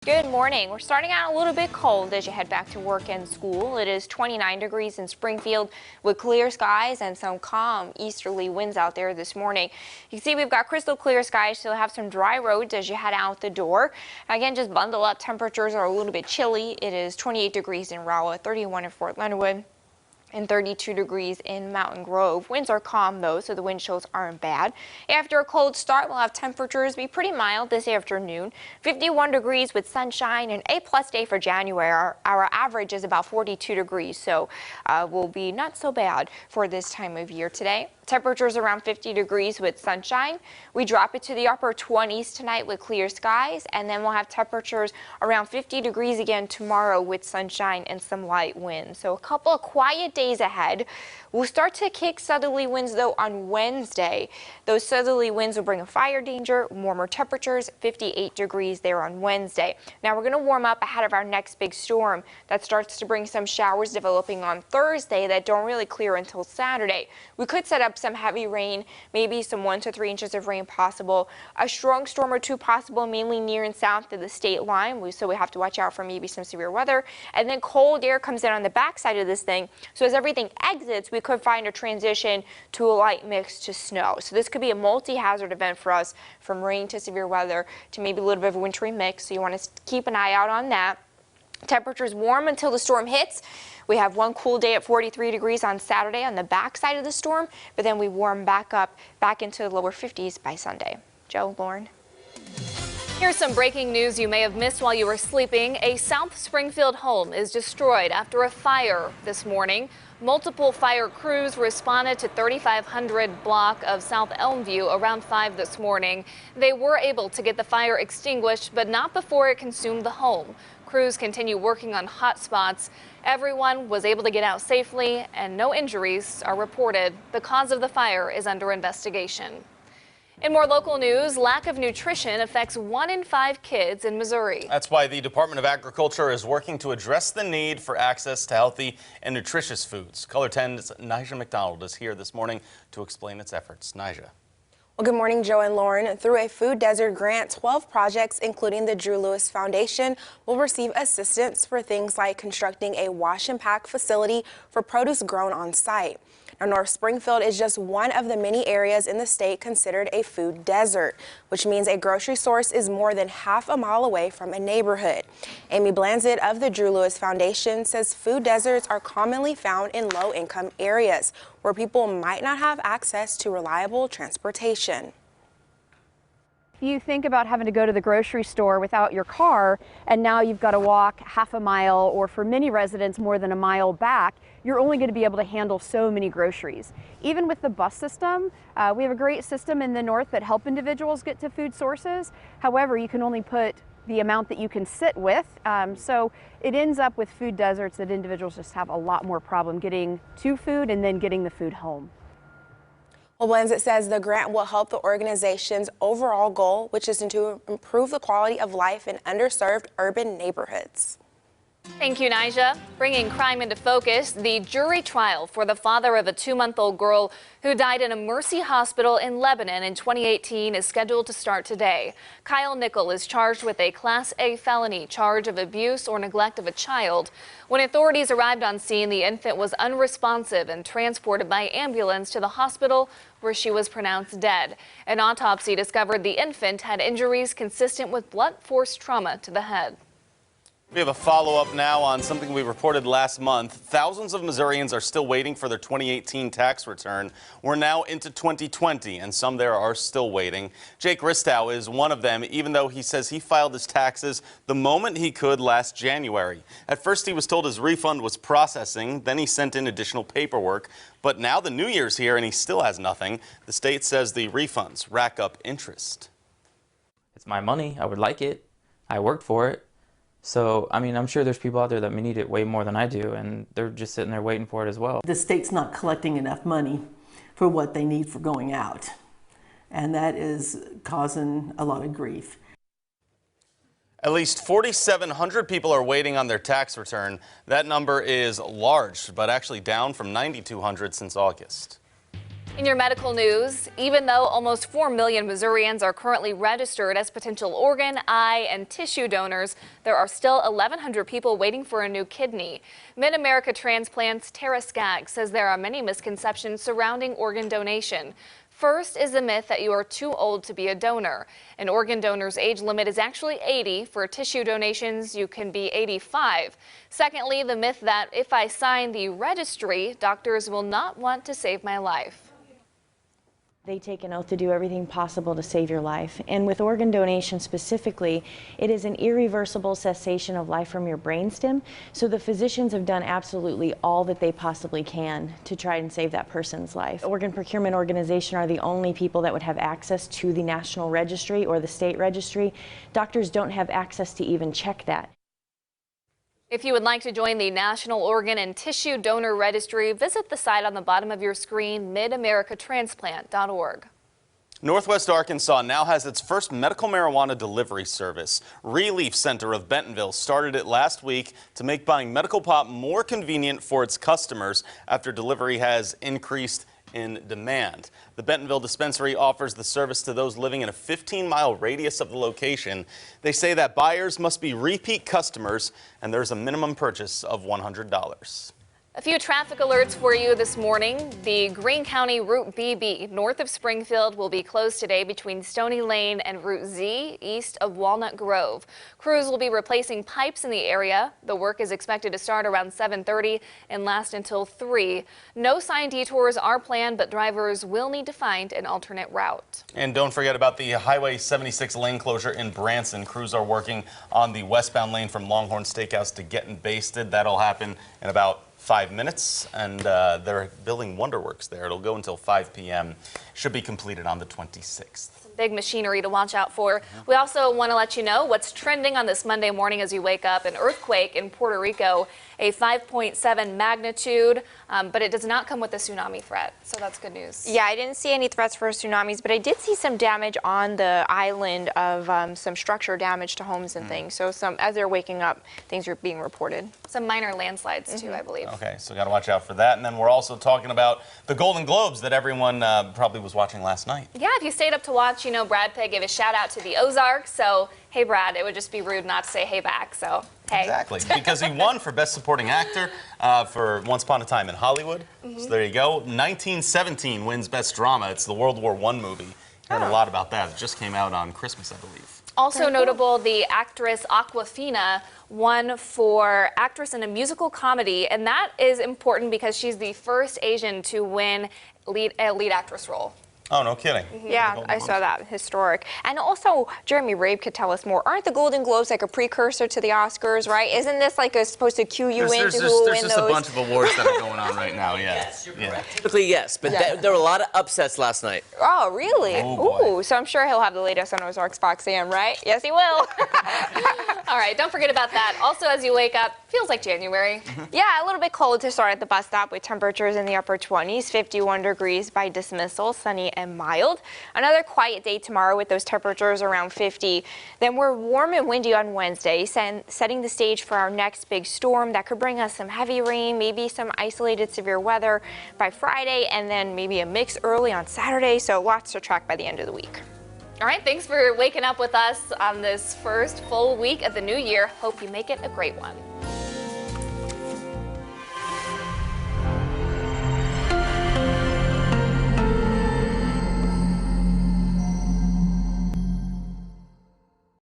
Good morning. We're starting out a little bit cold as you head back to work and school. It is 29 degrees in Springfield with clear skies and some calm easterly winds out there this morning. You can see we've got crystal clear skies, so you'll have some dry roads as you head out the door. Again, just bundle up. Temperatures are a little bit chilly. It is 28 degrees in Rolla, 31 in Fort Leonard, and 32 degrees in Mountain Grove. Winds are calm though, so the wind chills aren't bad. After a cold start, we'll have temperatures be pretty mild this afternoon. 51 degrees with sunshine, an A+ day for January. Our average is about 42 degrees, so will be not so bad for this time of year today. Temperatures around 50 degrees with sunshine. We drop it to the upper 20s tonight with clear skies, and then we'll have temperatures around 50 degrees again tomorrow with sunshine and some light winds. So a couple of quiet days ahead. We'll start to kick southerly winds though on Wednesday. Those southerly winds will bring a fire danger, warmer temperatures, 58 degrees there on Wednesday. Now we're going to warm up ahead of our next big storm that starts to bring some showers developing on Thursday that don't really clear until Saturday. We could set up some heavy rain, maybe some 1 to 3 inches of rain possible. A strong storm or two possible, mainly near and south of the state line. So we have to watch out for maybe some severe weather. And then cold air comes in on the backside of this thing. So as everything exits, we could find a transition to a light mix to snow. So this could be a multi-hazard event for us, from rain to severe weather to maybe a little bit of a wintry mix. So you want to keep an eye out on that. Temperatures warm until the storm hits. We have one cool day at 43 degrees on Saturday on the backside of the storm, but then we warm back into the lower 50s by Sunday. Joe, Lauren. Here's some breaking news you may have missed while you were sleeping. A South Springfield home is destroyed after a fire this morning. Multiple fire crews responded to 3500 block of South Elmview around 5 this morning. They were able to get the fire extinguished, but not before it consumed the home. Crews continue working on hot spots. Everyone was able to get out safely and no injuries are reported. The cause of the fire is under investigation. In more local news, lack of nutrition affects 1 in 5 kids in Missouri. That's why the Department of Agriculture is working to address the need for access to healthy and nutritious foods. Color 10's Nija McDonald is here this morning to explain its efforts. Nija. Well, good morning, Joe and Lauren. Through a food desert grant, 12 projects, including the Drew Lewis Foundation, will receive assistance for things like constructing a wash and pack facility for produce grown on site. Now, North Springfield is just one of the many areas in the state considered a food desert, which means a grocery source is more than half a mile away from a neighborhood. Amy Blanzett of the Drew Lewis Foundation says food deserts are commonly found in low-income areas where people might not have access to reliable transportation. You think about having to go to the grocery store without your car, and now you've got to walk half a mile, or for many residents more than a mile back. You're only going to be able to handle so many groceries. Even with the bus system, we have a great system in the north that help individuals get to food sources. However, you can only put the amount that you can sit with, so it ends up with food deserts that individuals just have a lot more problem getting to food and then getting the food home. Well, Blanzett says the grant will help the organization's overall goal, which is to improve the quality of life in underserved urban neighborhoods. Thank you, Nija. Bringing crime into focus, the jury trial for the father of a 2-month-old girl who died in a Mercy hospital in Lebanon in 2018 is scheduled to start today. Kyle Nickel is charged with a Class A felony charge of abuse or neglect of a child. When authorities arrived on scene, the infant was unresponsive and transported by ambulance to the hospital, where she was pronounced dead. An autopsy discovered the infant had injuries consistent with blunt force trauma to the head. We have a follow-up now on something we reported last month. Thousands of Missourians are still waiting for their 2018 tax return. We're now into 2020, and some there are still waiting. Jake Ristow is one of them, even though he says he filed his taxes the moment he could last January. At first, he was told his refund was processing. Then he sent in additional paperwork. But now the new year's here, and he still has nothing. The state says the refunds rack up interest. It's my money. I would like it. I worked for it. So, I mean, I'm sure there's people out there that may need it way more than I do, and they're just sitting there waiting for it as well. The state's not collecting enough money for what they need for going out, and that is causing a lot of grief. At least 4,700 people are waiting on their tax return. That number is large, but actually down from 9,200 since August. In your medical news, even though almost 4 million Missourians are currently registered as potential organ, eye, and tissue donors, there are still 1,100 people waiting for a new kidney. Mid-America Transplants' Tara Skaggs says there are many misconceptions surrounding organ donation. First is the myth that you are too old to be a donor. An organ donor's age limit is actually 80. For tissue donations, you can be 85. Secondly, the myth that if I sign the registry, doctors will not want to save my life. They take an oath to do everything possible to save your life. And with organ donation specifically, it is an irreversible cessation of life from your brainstem. So the physicians have done absolutely all that they possibly can to try and save that person's life. Organ Procurement Organization are the only people that would have access to the national registry or the state registry. Doctors don't have access to even check that. If you would like to join the National Organ and Tissue Donor Registry, visit the site on the bottom of your screen, midamericatransplant.org. Northwest Arkansas now has its first medical marijuana delivery service. Relief Center of Bentonville started it last week to make buying medical pot more convenient for its customers after delivery has increased in demand. The Bentonville dispensary offers the service to those living in a 15-mile radius of the location. They say that buyers must be repeat customers and there's a minimum purchase of $100. A few traffic alerts for you this morning. The Greene County Route BB north of Springfield will be closed today between Stony Lane and Route Z east of Walnut Grove. Crews will be replacing pipes in the area. The work is expected to start around 7:30 and last until 3. No sign detours are planned, but drivers will need to find an alternate route. And don't forget about the Highway 76 lane closure in Branson. Crews are working on the westbound lane from Longhorn Steakhouse to Getting Basted. That'll happen in about 5 minutes, and they're building Wonderworks there. It'll go until 5 p.m. Should be completed on the 26th. Big machinery to watch out for. We also want to let you know what's trending on this Monday morning as you wake up. An earthquake in Puerto Rico, a 5.7 magnitude, but it does not come with a tsunami threat, so that's good news. Yeah, I didn't see any threats for tsunamis, but I did see some damage on the island of some structure damage to homes and things. So as they're waking up, things are being reported. Some minor landslides too, I believe. Okay, so got to watch out for that. And then we're also talking about the Golden Globes that everyone probably was watching last night. Yeah, if you stayed up to watch, you know, Brad Pitt gave a shout out to the Ozarks. So, hey, Brad, it would just be rude not to say hey back. So, hey. Exactly, because he won for Best Supporting Actor for Once Upon a Time in Hollywood. So there you go. 1917 wins Best Drama. It's the World War I movie. Heard a lot about that. It just came out on Christmas, I believe. Also notable, the actress Awkwafina won for actress in a musical comedy, and that is important because she's the first Asian to win a lead actress role. Oh, no kidding. Yeah, I saw that. Historic. And also, Jeremy Rabe could tell us more. Aren't the Golden Globes like a precursor to the Oscars, right? Isn't this like supposed to cue you in to who will win those? There's just a bunch of awards that are going on right now, yeah. Yes, you're correct. Typically, yes, but there were a lot of upsets last night. Oh, really? Oh, ooh, so I'm sure he'll have the latest on Ozarks Fox AM, right? Yes, he will. All right, don't forget about that. Also, as you wake up, feels like January. Yeah, a little bit cold to start at the bus stop with temperatures in the upper 20s, 51 degrees by dismissal, sunny and mild. Another quiet day tomorrow with those temperatures around 50. Then we're warm and windy on Wednesday, setting the stage for our next big storm that could bring us some heavy rain, maybe some isolated severe weather by Friday, and then maybe a mix early on Saturday. So lots to track by the end of the week. All right, thanks for waking up with us on this first full week of the new year. Hope you make it a great one.